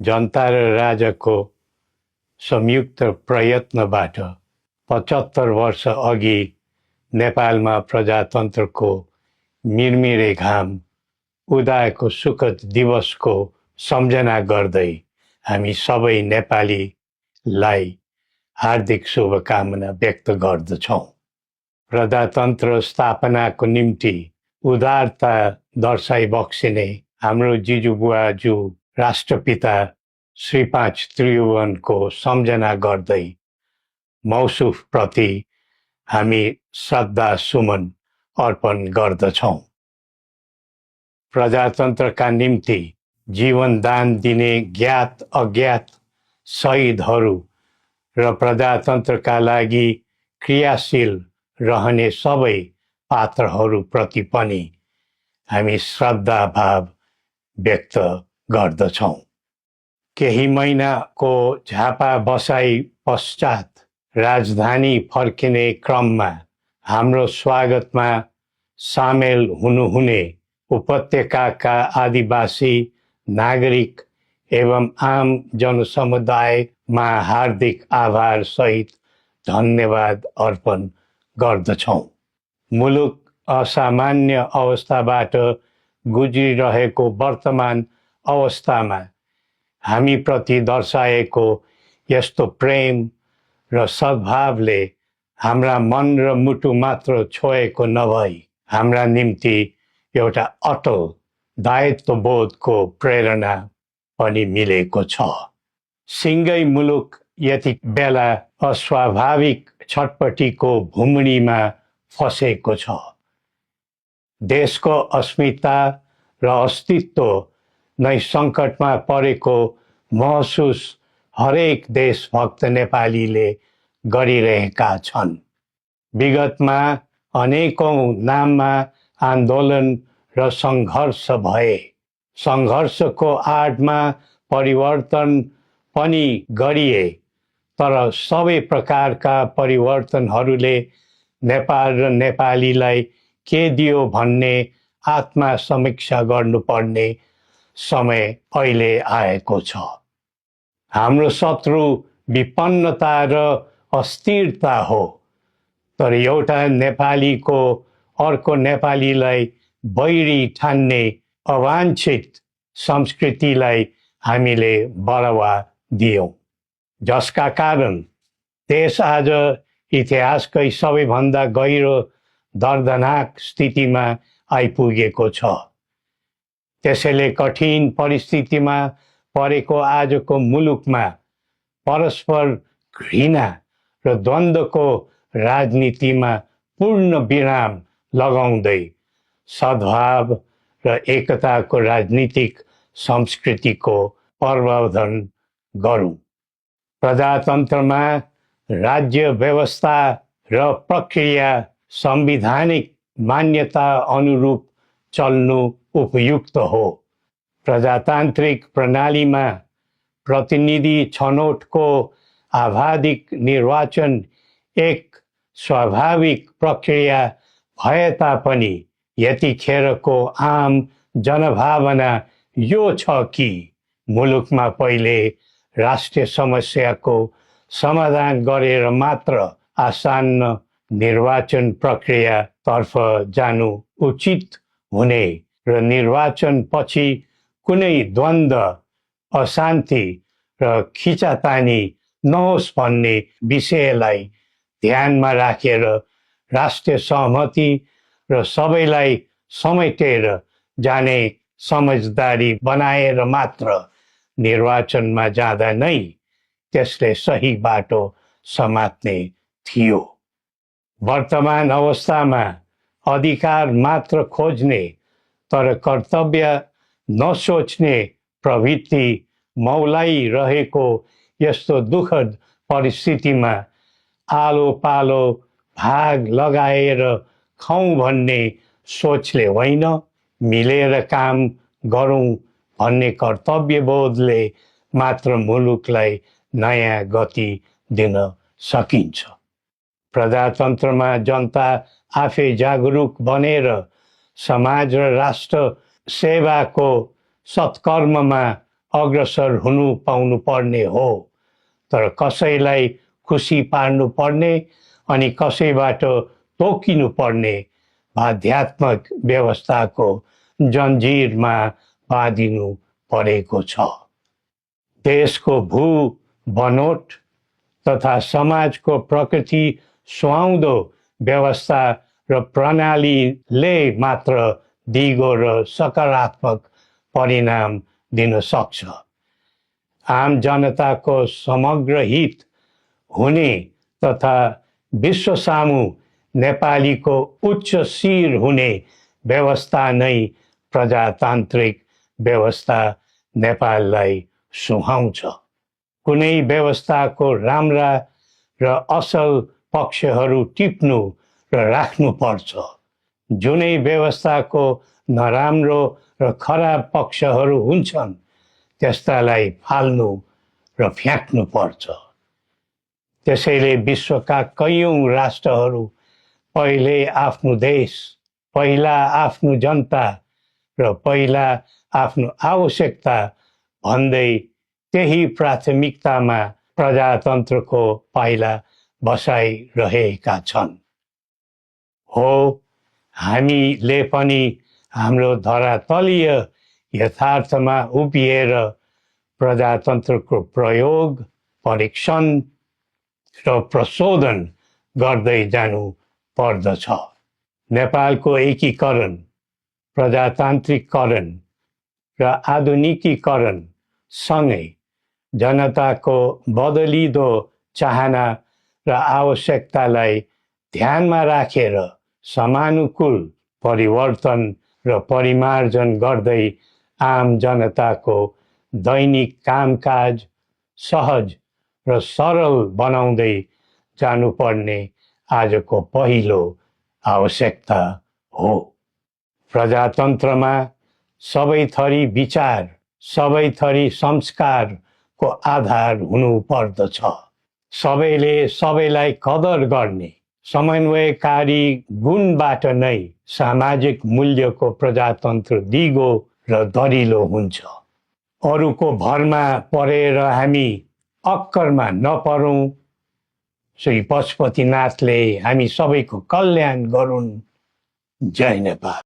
जनता र राजाको संयुक्त प्रयत्नबाट 75 वर्ष अघि नेपालमा प्रजातन्त्रको मिरमिरे घाम उदाएको सुखद दिवसको सम्झना गर्दै हामी सबै नेपालीलाई हार्दिक शुभकामना व्यक्त गर्दछौँ। प्रजातन्त्र स्थापनाको निम्ति उदारता दर्शाइ बक्सिने हाम्रो जिजुबुवाजू राष्ट्रपिता श्री 5 त्रिभुवनको सम्झना गर्दै मौसुफ प्रति हामी श्रद्धा सुमन अर्पण गर्दछौँ। प्रजातन्त्रका निम्ति जीवन दान दिने ज्ञात अज्ञात शहीदहरू र प्रजातन्त्रका लागि क्रियाशील रहने सबै पात्रहरूप्रति पनि हामी श्रद्धा भाव व्यक्त गर्दछौँ। केही महिनाको झापा बसाई पश्चात राजधानी फर्किने क्रममा हाम्रो स्वागतमा सामेल हुनुहुने उपत्यकाका आदिवासी नागरिक एवं आम जनसमुदायमा हार्दिक आभार सहित धन्यवाद अर्पण गर्दछौँ। मुलुक असामान्य अवस्थाबाट गुज्रिरहेको वर्तमान अवस्थामा हामीप्रति दर्शाएको यस्तो प्रेम र सद्भावले हाम्रा मन र मुटु मात्र छोएको नभई हाम्रा निम्ति एउटा अटल दायित्वबोधको प्रेरणा पनि मिलेको छ। सिङ्गै मुलुक यति बेला अस्वाभाविक छटपटीको भुमणीमा फसेको छ। देशको अस्मिता र अस्तित्व नै सङ्कटमा परेको महसुस हरेक देशभक्त नेपालीले गरिरहेका छन्। विगतमा अनेकौं नाममा आन्दोलन र सङ्घर्ष भए। सङ्घर्षको आडमा परिवर्तन पनि गरिए, तर सबै प्रकारका परिवर्तनहरूले नेपाल र नेपालीलाई के दियो भन्ने आत्मसमीक्षा गर्नुपर्ने समय अहिले आएको छ। हाम्रो शत्रु विपन्नता र अस्थिरता हो, तर एउटा नेपालीको अर्को नेपालीलाई बैरी ठान्ने अवाञ्छित संस्कृतिलाई हामीले बढावा दियौँ, जसका कारण देश आज इतिहासकै सबैभन्दा गहिरो दर्दनाक स्थितिमा आइपुगेको छ। त्यसैले कठिन परिस्थितिमा परेको आजको मुलुकमा परस्पर घृणा र द्वन्द्वको राजनीतिमा पूर्ण विराम लगाउँदै सद्भाव र एकताको राजनीतिक संस्कृतिको प्रवर्धन गरौँ। प्रजातन्त्रमा राज्य व्यवस्था र प्रक्रिया संवैधानिक मान्यता अनुरूप चल्नु उपयुक्त हो। प्रजातान्त्रिक प्रणालीमा प्रतिनिधि छनौटको आवाधिक निर्वाचन एक स्वाभाविक प्रक्रिया भए तापनि यतिखेरको आम जनभावना यो छ कि मुलुकमा पहिले राष्ट्रिय समस्याको समाधान गरेर मात्र आसन्न निर्वाचन प्रक्रियातर्फ जानु उचित हुने र निर्वाचन पछि कुनै द्वन्द्व, अशान्ति र खिचातानी नहोस् भन्ने विषयलाई ध्यानमा राखेर राष्ट्रिय सहमति र सबैलाई समेटेर जाने समझदारी बनाएर मात्र निर्वाचनमा जाँदा नै त्यसले सही बाटो समात्ने थियो। वर्तमान अवस्थामा अधिकार मात्र खोज्ने तर कर्तव्य नसोच्ने प्रवृत्ति मौलाइरहेको यस्तो दुःखद परिस्थितिमा आलो पालो भाग लगाएर खाउँ भन्ने सोचले होइन, मिलेर काम गरौँ भन्ने कर्तव्यबोधले मात्र मुलुकलाई नयाँ गति दिन सकिन्छ। प्रजातन्त्रमा जनता आफै जागरुक बनेर समाज र राष्ट्र सेवाको सत्कर्ममा अग्रसर हुनु पाउनु पर्ने हो, तर कसैलाई खुसी पार्नु पर्ने अनि कसैबाट तोकिनु पर्ने बाध्यात्मक व्यवस्थाको जन्जिरमा बाँधिनु परेको छ। देशको भू बनोट तथा समाजको प्रकृति सुहाउँदो व्यवस्था र प्रणालीले मात्र दिगो र सकारात्मक परिणाम दिन सक्छ। आम जनताको समग्र हित हुने तथा विश्व सामु नेपालीको उच्च शिर हुने व्यवस्था नै प्रजातान्त्रिक व्यवस्था नेपाललाई सुहाउँछ। कुनै व्यवस्थाको राम्रा र असल पक्षहरू टिप्नु र राख्नुपर्छ। जुनै व्यवस्थाको नराम्रो र खराब पक्षहरू हुन्छन् त्यस्तालाई फाल्नु र फ्याँक्नुपर्छ। त्यसैले विश्वका कैयौँ राष्ट्रहरू पहिले आफ्नो देश, पहिला आफ्नो जनता र पहिला आफ्नो आवश्यकता भन्दै त्यही प्राथमिकतामा प्रजातन्त्रको पाइला बसाइरहेका छन्। हो, हामीले पनि हाम्रो धरातलीय यथार्थमा उभिएर प्रजातन्त्रको प्रयोग, परीक्षण र प्रशोधन गर्दै जानु पर्दछ। नेपालको एकीकरण, प्रजातान्त्रिकरण र आधुनिकीकरण सँगै जनताको बदलिदो चाहना र आवश्यकतालाई ध्यानमा राखेर समानुकूल परिवर्तन र परिमार्जन गर्दै आम जनताको दैनिक कामकाज सहज र सरल बनाउँदै जानुपर्ने आजको पहिलो आवश्यकता हो। प्रजातन्त्रमा सबै थरी विचार, सबै थरी संस्कारको आधार हुनु पर्दछ। सबैले सबैलाई कदर गर्ने समन्वयकारी गुणबाट नै सामाजिक मूल्यको प्रजातन्त्र दिगो र दरिलो हुन्छ। अरूको भरमा परेर हामी अक्करमा नपरौँ। श्री पशुपतिनाथले हामी सबैको कल्याण गरून्। जय नेपाल।